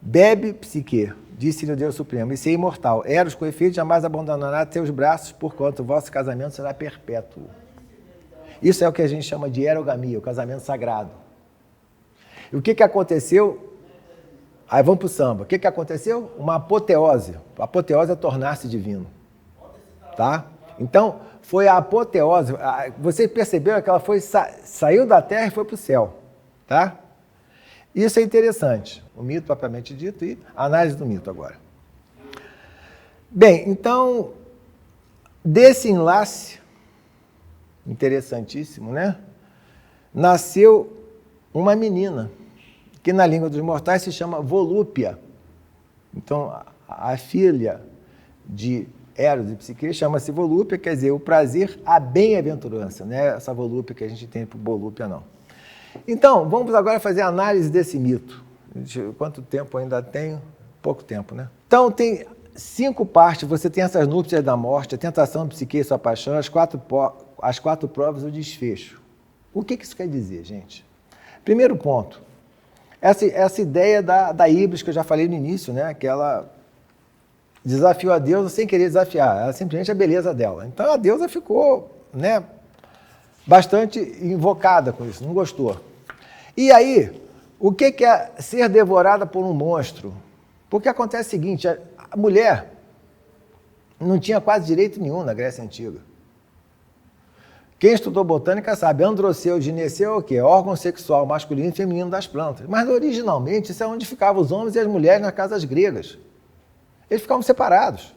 Bebe, Psique, disse-lhe o Deus Supremo, e ser imortal. Eros, com efeito, jamais abandonará teus braços, porquanto o vosso casamento será perpétuo. Isso é o que a gente chama de erogamia, o casamento sagrado. E o que aconteceu? Aí vamos para o samba. O que aconteceu? Uma apoteose. A apoteose é tornar-se divino. Tá? Então, foi a apoteose. Você percebeu que ela saiu da terra e foi para o céu. Tá? Isso é interessante. O mito propriamente dito e a análise do mito agora. Bem, então, desse enlace, interessantíssimo, né? Nasceu uma menina, que na língua dos mortais se chama volúpia. Então, a filha de Eros e Psique chama-se volúpia, quer dizer, o prazer, a bem-aventurança, não é essa volúpia que a gente tem por volúpia, não. Então, vamos agora fazer a análise desse mito. Quanto tempo ainda tenho? Pouco tempo, né? Então, tem 5 partes, você tem essas núpcias da morte, a tentação de Psique e sua paixão, as 4 provas do desfecho. O que isso quer dizer, gente? Primeiro ponto, essa ideia da híbris que eu já falei no início, né? Que ela desafiou a deusa sem querer desafiar, ela simplesmente a beleza dela. Então a deusa ficou, né, bastante invocada com isso, não gostou. E aí, o que é ser devorada por um monstro? Porque acontece o seguinte, a mulher não tinha quase direito nenhum na Grécia Antiga. Quem estudou botânica sabe, androceu, gineceu é o quê? Órgão sexual masculino e feminino das plantas. Mas originalmente isso é onde ficavam os homens e as mulheres nas casas gregas. Eles ficavam separados.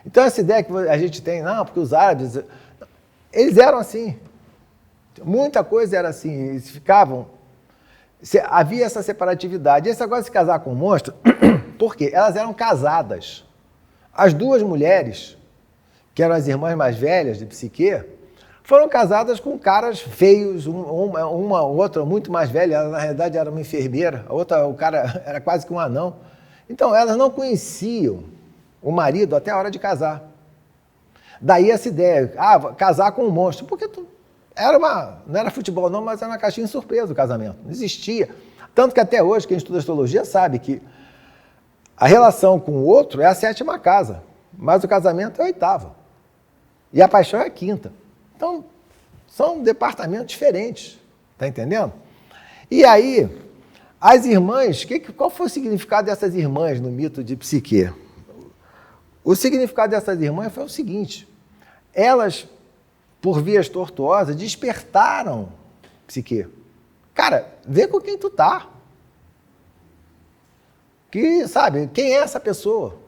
Então essa ideia que a gente tem, não, porque os árabes, eles eram assim. Muita coisa era assim, eles ficavam, havia essa separatividade. E esse negócio de se casar com um monstro, por quê? Elas eram casadas. As 2 mulheres, que eram as irmãs mais velhas de Psique, foram casadas com caras feios, uma outra muito mais velha, ela na realidade era uma enfermeira, a outra, o cara era quase que um anão. Então, elas não conheciam o marido até a hora de casar. Daí essa ideia, casar com um monstro, porque não era futebol não, mas era uma caixinha de surpresa o casamento, não existia. Tanto que até hoje, quem estuda astrologia sabe que a relação com o outro é a 7ª casa, mas o casamento é a 8ª. E a paixão é a 5ª. Então, são departamentos diferentes, tá entendendo? E aí, as irmãs, qual foi o significado dessas irmãs no mito de Psique? O significado dessas irmãs foi o seguinte, elas, por vias tortuosas, despertaram Psique. Cara, vê com quem tu tá. Que, sabe, quem é essa pessoa?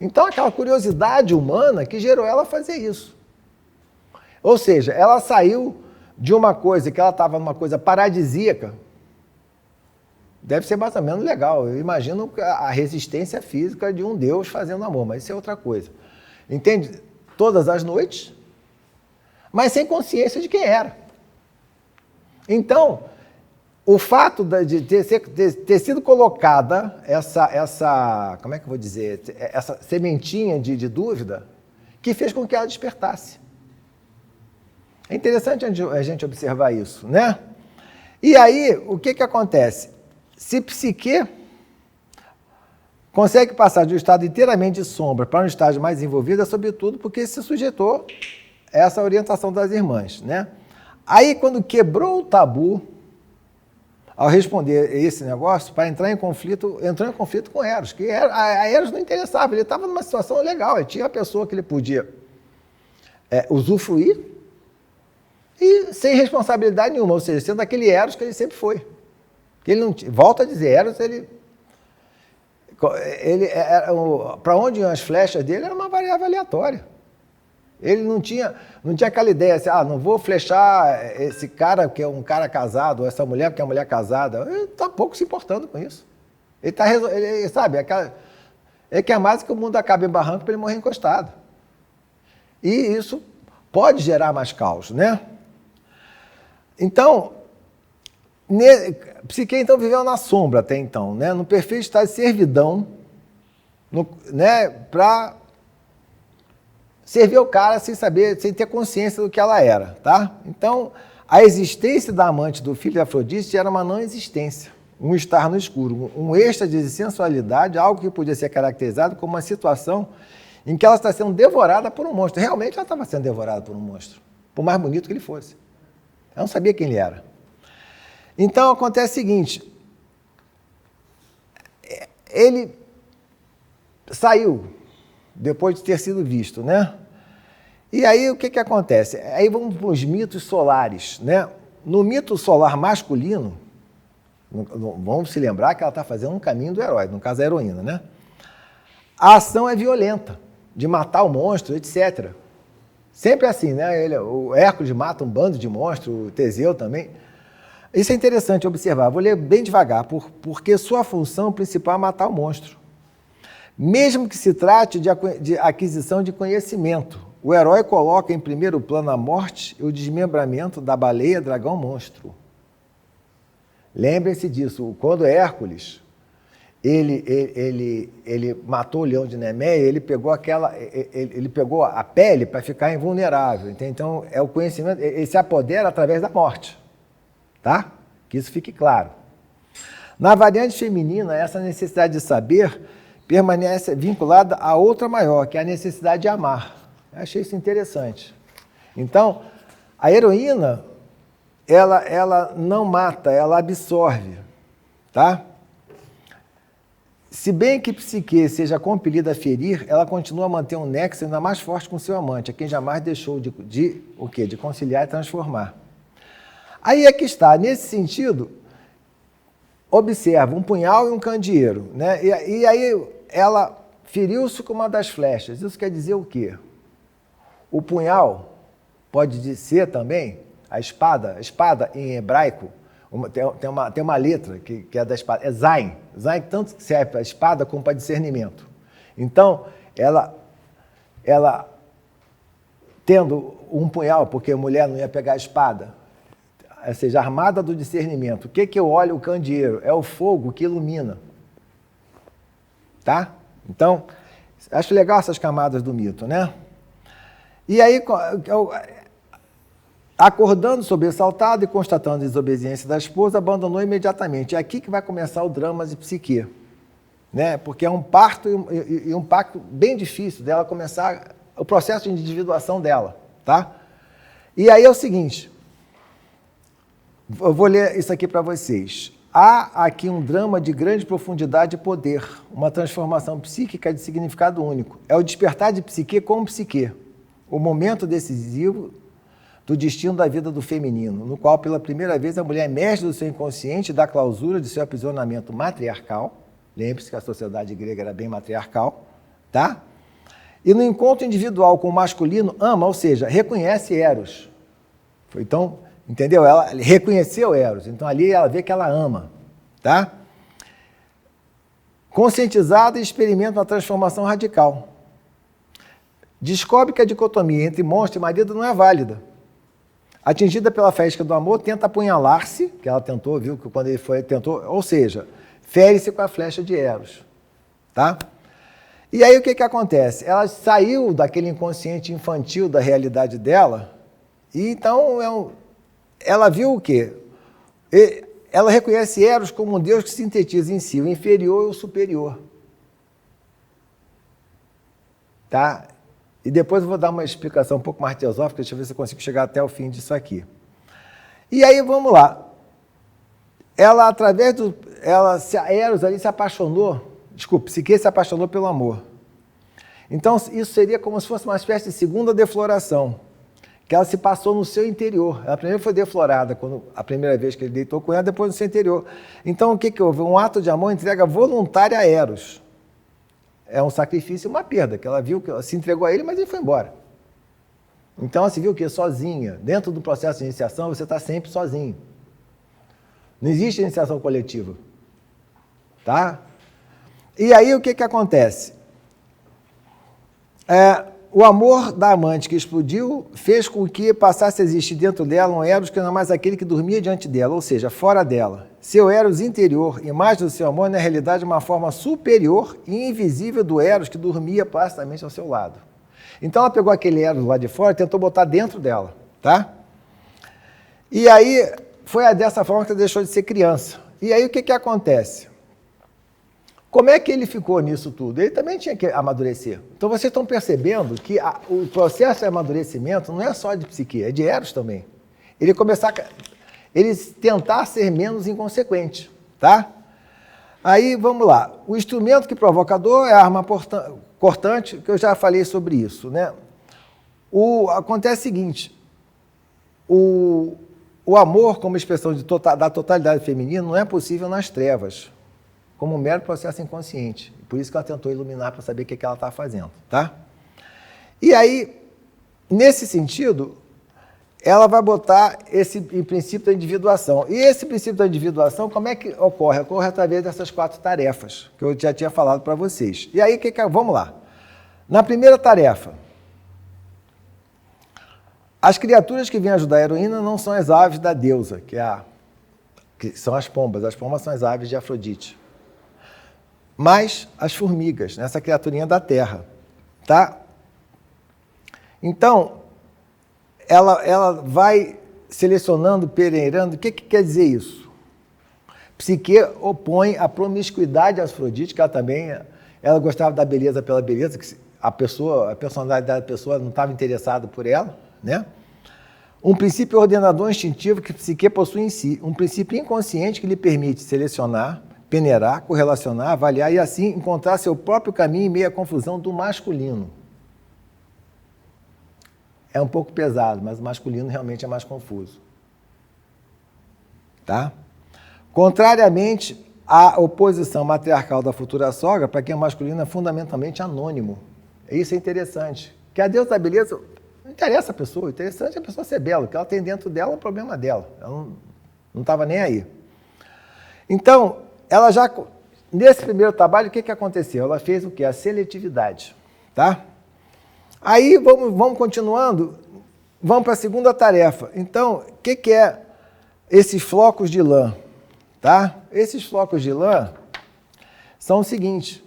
Então, aquela curiosidade humana que gerou ela a fazer isso. Ou seja, ela saiu de uma coisa que ela estava numa coisa paradisíaca, deve ser mais ou menos legal. Eu imagino a resistência física de um deus fazendo amor, mas isso é outra coisa. Entende? Todas as noites, mas sem consciência de quem era. Então, o fato de ter sido colocada essa, como é que eu vou dizer, essa sementinha de dúvida, que fez com que ela despertasse. É interessante a gente observar isso, né? E aí, o que acontece? Se Psique consegue passar de um estado inteiramente de sombra para um estágio mais envolvido, é sobretudo porque se sujeitou a essa orientação das irmãs, né? Aí, quando quebrou o tabu, ao responder esse negócio, para entrar em conflito, entrou em conflito com Eros, que a Eros não interessava, ele estava numa situação legal, ele tinha a pessoa que ele podia usufruir, e sem responsabilidade nenhuma, ou seja, sendo aquele Eros que ele sempre foi. Ele não, volto a dizer, Eros, para onde iam as flechas dele era uma variável aleatória. Ele não tinha aquela ideia assim, não vou flechar esse cara que é um cara casado, ou essa mulher que é uma mulher casada. Ele está pouco se importando com isso. Ele sabe, ele quer mais que o mundo acabe em barranco para ele morrer encostado. E isso pode gerar mais caos, né? Então, Psique então viveu na sombra até então, né? No perfeito estado de servidão, né? Para servir o cara sem saber, sem ter consciência do que ela era, tá? Então, a existência da amante do filho de Afrodite era uma não existência, um estar no escuro, um êxtase de sensualidade, algo que podia ser caracterizado como uma situação em que ela está sendo devorada por um monstro. Realmente ela estava sendo devorada por um monstro, por mais bonito que ele fosse. Ela não sabia quem ele era. Então, acontece o seguinte, ele saiu, depois de ter sido visto, né? E aí, o que acontece? Aí vamos para os mitos solares, né? No mito solar masculino, vamos se lembrar que ela está fazendo um caminho do herói, no caso a heroína, né? A ação é violenta, de matar o monstro, etc. Sempre assim, né? O Hércules mata um bando de monstros, o Teseu também. Isso é interessante observar. Vou ler bem devagar, porque sua função principal é matar o monstro. Mesmo que se trate de aquisição de conhecimento, o herói coloca em primeiro plano a morte e o desmembramento da baleia dragão monstro. Lembrem-se disso. Quando Hércules ele matou o leão de Nemé, ele pegou a pele para ficar invulnerável. Então, é o conhecimento, ele se apodera através da morte. Tá? Que isso fique claro. Na variante feminina, essa necessidade de saber permanece vinculada a outra maior, que é a necessidade de amar. Eu achei isso interessante. Então, a heroína, ela não mata, ela absorve. Tá? Se bem que Psique seja compelida a ferir, ela continua a manter um nexo ainda mais forte com seu amante, a quem jamais deixou de conciliar e transformar. Aí é que está, nesse sentido, observa um punhal e um candeeiro, né? E aí ela feriu-se com uma das flechas. Isso quer dizer o quê? O punhal pode ser também a espada em hebraico, tem uma letra que é da espada, é Zain. Zain tanto serve para a espada como para discernimento. Então, ela tendo um punhal, porque a mulher não ia pegar a espada, ou seja, a armada do discernimento. O que eu olho o candeeiro? É o fogo que ilumina. Tá? Então, acho legal essas camadas do mito, né? E aí, acordando sobressaltado e constatando a desobediência da esposa, abandonou imediatamente. É aqui que vai começar o drama de Psique, né? Porque é um parto e um pacto bem difícil dela começar o processo de individuação dela, tá? E aí é o seguinte, eu vou ler isso aqui para vocês. Há aqui um drama de grande profundidade e poder, uma transformação psíquica de significado único. É o despertar de Psique com Psique, o momento decisivo do destino da vida do feminino, no qual, pela primeira vez, a mulher emerge do seu inconsciente e da clausura de seu aprisionamento matriarcal. Lembre-se que a sociedade grega era bem matriarcal, tá? E no encontro individual com o masculino, ama, ou seja, reconhece Eros. Então, entendeu? Ela reconheceu Eros, então ali ela vê que ela ama, tá? Conscientizada e experimenta uma transformação radical. Descobre que a dicotomia entre monstro e marido não é válida. Atingida pela faísca do amor, tenta apunhalar-se, que ela tentou, viu que quando ele foi, tentou, ou seja, fere-se com a flecha de Eros, tá? E aí o que acontece? Ela saiu daquele inconsciente infantil da realidade dela, e então ela viu o quê? Ela reconhece Eros como um Deus que sintetiza em si o inferior e o superior. Tá? E depois eu vou dar uma explicação um pouco mais teosófica, deixa eu ver se eu consigo chegar até o fim disso aqui. E aí, vamos lá. Ela, através do... Eros ali se apaixonou, Psique se apaixonou pelo amor. Então, isso seria como se fosse uma espécie de segunda defloração, que ela se passou no seu interior. Ela primeiro foi deflorada, a primeira vez que ele deitou com ela, depois no seu interior. Então, o que houve? Um ato de amor, entrega voluntária a Eros. É um sacrifício e uma perda, que ela viu que ela se entregou a ele, mas ele foi embora. Então, ela se viu que sozinha. Dentro do processo de iniciação, você está sempre sozinho. Não existe iniciação coletiva. Tá? E aí, o que acontece? O amor da amante que explodiu fez com que passasse a existir dentro dela um Eros que não é mais aquele que dormia diante dela, ou seja, fora dela. Seu Eros interior, imagem do seu amor, na realidade, uma forma superior e invisível do Eros que dormia placidamente ao seu lado. Então, ela pegou aquele Eros lá de fora e tentou botar dentro dela, tá? E aí, foi dessa forma que ela deixou de ser criança. E aí, o que acontece? Como é que ele ficou nisso tudo? Ele também tinha que amadurecer. Então, vocês estão percebendo que o processo de amadurecimento não é só de Psique, é de Eros também. Ele tentar ser menos inconsequente, tá? Aí, vamos lá. O instrumento que provoca a dor é a arma cortante, que eu já falei sobre isso, né? Acontece o seguinte, o amor como expressão da totalidade feminina não é possível nas trevas, como um mero processo inconsciente. Por isso que ela tentou iluminar para saber o que ela estava fazendo, tá? E aí, nesse sentido, ela vai botar esse princípio da individuação. E esse princípio da individuação, como é que ocorre? Ocorre através dessas 4 tarefas, que eu já tinha falado para vocês. E aí, vamos lá. Na primeira tarefa, as criaturas que vêm ajudar a heroína não são as aves da deusa, que são as pombas. As pombas são as aves de Afrodite. Mas as formigas, essa criaturinha da terra. Tá? Então, ela vai selecionando, peneirando. O que quer dizer isso? Psique opõe a promiscuidade a Afrodite, que ela gostava da beleza pela beleza, que a personalidade da pessoa não estava interessada por ela, né? Um princípio ordenador instintivo que Psique possui em si, um princípio inconsciente que lhe permite selecionar, peneirar, correlacionar, avaliar e assim encontrar seu próprio caminho em meio à confusão do masculino. É um pouco pesado, mas o masculino realmente é mais confuso. Tá? Contrariamente à oposição matriarcal da futura sogra, para quem o masculino é fundamentalmente anônimo. Isso é interessante. Que a deusa da beleza não interessa a pessoa, o interessante é a pessoa ser bela, o que ela tem dentro dela é o problema dela. Ela não estava nem aí. Então, ela já, nesse primeiro trabalho, o que aconteceu? Ela fez o quê? A seletividade. Tá? Aí, vamos continuando, vamos para a segunda tarefa. Então, o que é esses flocos de lã? Tá? Esses flocos de lã são o seguinte,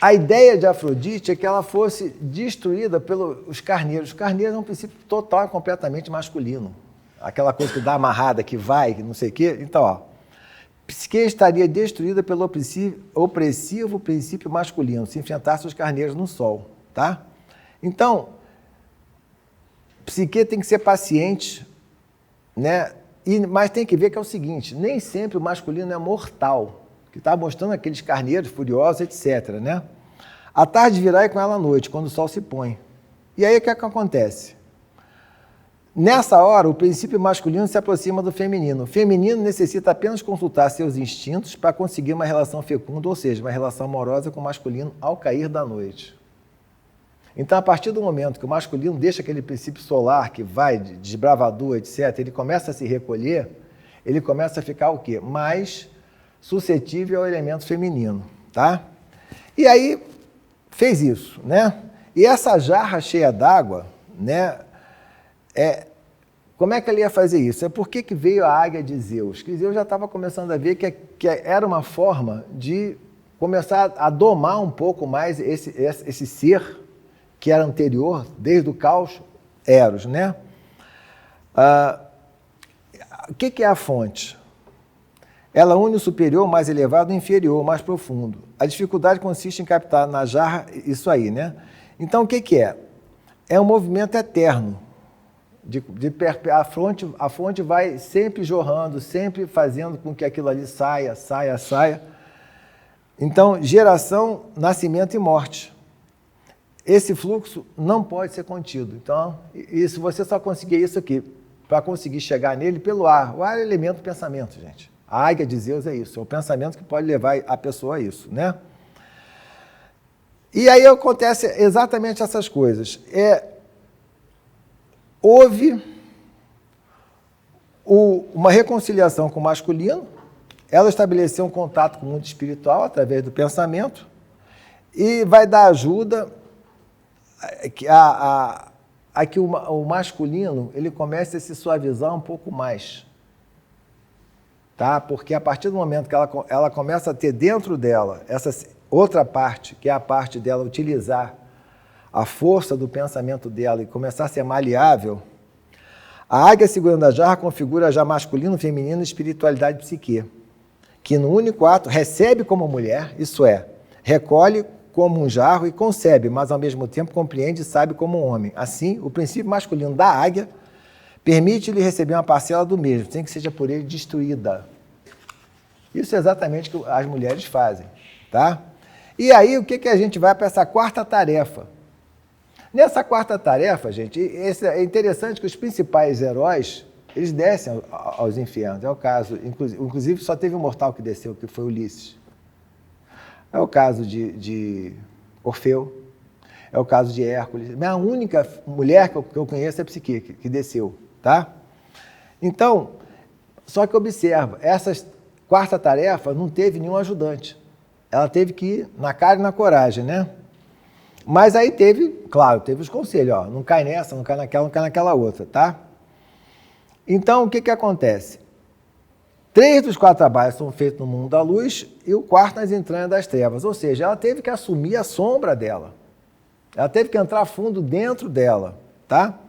a ideia de Afrodite é que ela fosse destruída pelos carneiros. Os carneiros é um princípio total e completamente masculino. Aquela coisa que dá amarrada, que vai, que não sei o quê. Então, ó, Psique estaria destruída pelo opressivo princípio masculino, se enfrentasse os carneiros no sol, tá? Então, Psique tem que ser paciente, né? Mas tem que ver que é o seguinte, nem sempre o masculino é mortal, que está mostrando aqueles carneiros furiosos, etc., né? A tarde virá e com ela a noite, quando o sol se põe. E aí o que acontece? Nessa hora, o princípio masculino se aproxima do feminino. O feminino necessita apenas consultar seus instintos para conseguir uma relação fecunda, ou seja, uma relação amorosa com o masculino ao cair da noite. Então, a partir do momento que o masculino deixa aquele princípio solar que vai de desbravador, etc., ele começa a se recolher, ele começa a ficar o quê? Mais suscetível ao elemento feminino, tá? E aí, fez isso, né? E essa jarra cheia d'água, né? Como é que ele ia fazer isso? Por que veio a águia de Zeus? Que Zeus já estava começando a ver que era uma forma de começar a domar um pouco mais esse ser que era anterior, desde o caos, Eros, né? O que é a fonte? Ela une o superior, o mais elevado, e o inferior, o mais profundo. A dificuldade consiste em captar na jarra isso aí, né? Então, o que é? É um movimento eterno. A fonte vai sempre jorrando, sempre fazendo com que aquilo ali saia. Então, geração, nascimento e morte. Esse fluxo não pode ser contido. Então, isso, você só conseguir isso aqui, para conseguir chegar nele pelo ar. O ar é elemento do pensamento, gente. A águia de Zeus é isso, é o pensamento que pode levar a pessoa a isso, né? E aí acontece exatamente essas coisas. Houve uma reconciliação com o masculino, ela estabeleceu um contato com o mundo espiritual através do pensamento e vai dar ajuda a que o masculino ele comece a se suavizar um pouco mais. Tá? Porque a partir do momento que ela começa a ter dentro dela essa outra parte, que é a parte dela utilizar a força do pensamento dela e começar a ser maleável, a águia segurando a jarra configura já masculino, feminino e espiritualidade psique, que no único ato recebe como mulher, isso é, recolhe como um jarro e concebe, mas ao mesmo tempo compreende e sabe como um homem. Assim, o princípio masculino da águia permite-lhe receber uma parcela do mesmo, sem que seja por ele destruída. Isso é exatamente o que as mulheres fazem, tá? E aí, o que a gente vai para essa quarta tarefa? Nessa quarta tarefa, gente, é interessante que os principais heróis, eles descem aos infernos. É o caso, inclusive só teve um mortal que desceu, que foi Ulisses. É o caso de Orfeu. é o caso de Hércules. A única mulher que eu conheço é a Psique, que desceu, tá? Então, só que observa, essa quarta tarefa não teve nenhum ajudante. Ela teve que ir na cara e na coragem, né? Mas aí teve, claro, teve os conselhos, ó, não cai nessa, não cai naquela outra, tá? Então, o que que acontece? 3 dos 4 trabalhos são feitos no mundo da luz e o quarto nas entranhas das trevas. Ou seja, ela teve que assumir a sombra dela. Ela teve que entrar fundo dentro dela, tá?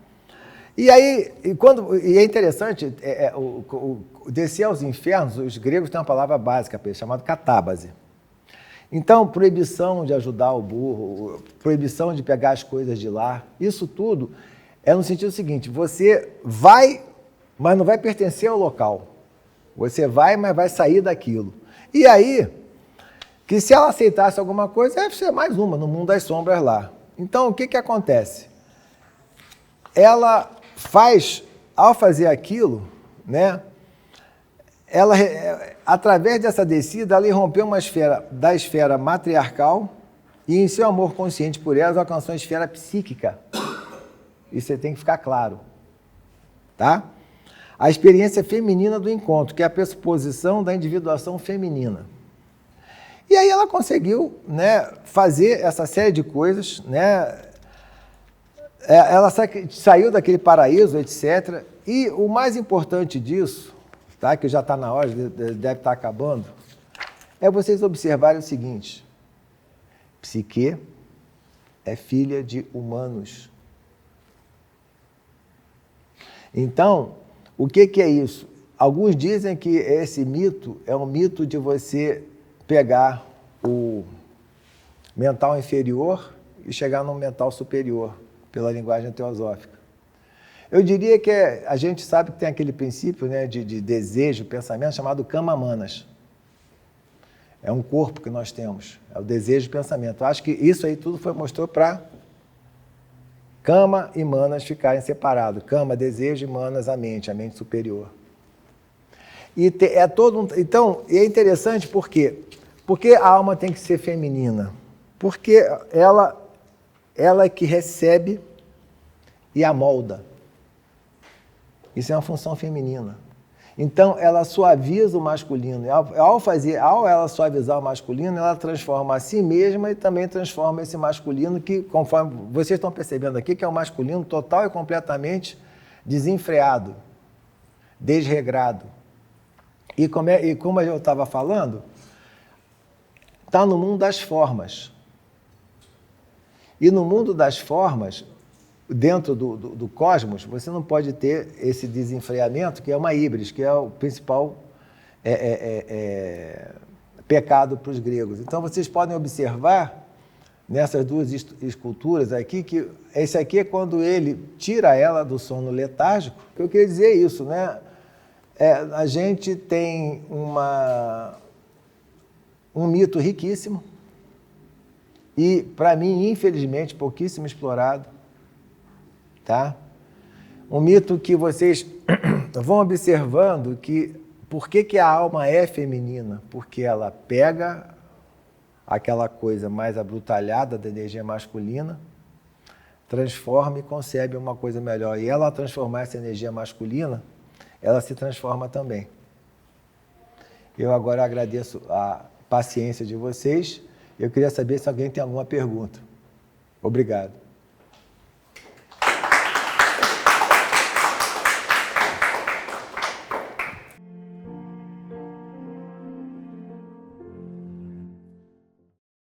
E aí, e é interessante, descer aos infernos, os gregos têm uma palavra básica para isso, chamada catábase. Então, proibição de ajudar o burro, proibição de pegar as coisas de lá, isso tudo é no sentido seguinte, você vai, mas não vai pertencer ao local. Você vai, mas vai sair daquilo. E aí, que se ela aceitasse alguma coisa, deve ser mais uma, no mundo das sombras lá. Então, o que que acontece? Ela faz, ao fazer aquilo, né, ela, através dessa descida, ela irrompeu uma esfera da esfera matriarcal e, em seu amor consciente por elas, alcançou a esfera psíquica. Isso tem que ficar claro. Tá? A experiência feminina do encontro, que é a pressuposição da individuação feminina. E aí ela conseguiu, né, fazer essa série de coisas, né? Ela saiu daquele paraíso, etc. E o mais importante disso, tá, que já está na hora, deve estar acabando, é vocês observarem o seguinte: Psique é filha de humanos. Então, o que que é isso? Alguns dizem que esse mito é um mito de você pegar o mental inferior e chegar no mental superior, pela linguagem teosófica. Eu diria que a gente sabe que tem aquele princípio, né, de desejo, pensamento, chamado kama manas. É um corpo que nós temos, é o desejo e pensamento. Eu acho que isso aí tudo mostrou para kama e manas ficarem separados. Kama, desejo, e manas, a mente superior. E é todo então, é interessante por quê? Porque a alma tem que ser feminina. Porque ela é que recebe e amolda. Isso é uma função feminina. Então, ela suaviza o masculino. Ao ela suavizar o masculino, ela transforma a si mesma e também transforma esse masculino que, conforme vocês estão percebendo aqui, que é um masculino total e completamente desenfreado, desregrado. E como eu estava falando, está no mundo das formas. E no mundo das formas, dentro do cosmos, você não pode ter esse desenfreamento, que é uma híbris, que é o principal pecado para os gregos. Então, vocês podem observar, nessas duas esculturas aqui, que esse aqui é quando ele tira ela do sono letárgico. Eu queria dizer isso, né? A gente tem um mito riquíssimo e, para mim, infelizmente, pouquíssimo explorado. Tá? Um mito que vocês vão observando que por que a alma é feminina? Porque ela pega aquela coisa mais abrutalhada da energia masculina, transforma e concebe uma coisa melhor. E ela, ao transformar essa energia masculina, ela se transforma também. Eu agora agradeço a paciência de vocês. Eu queria saber se alguém tem alguma pergunta. Obrigado.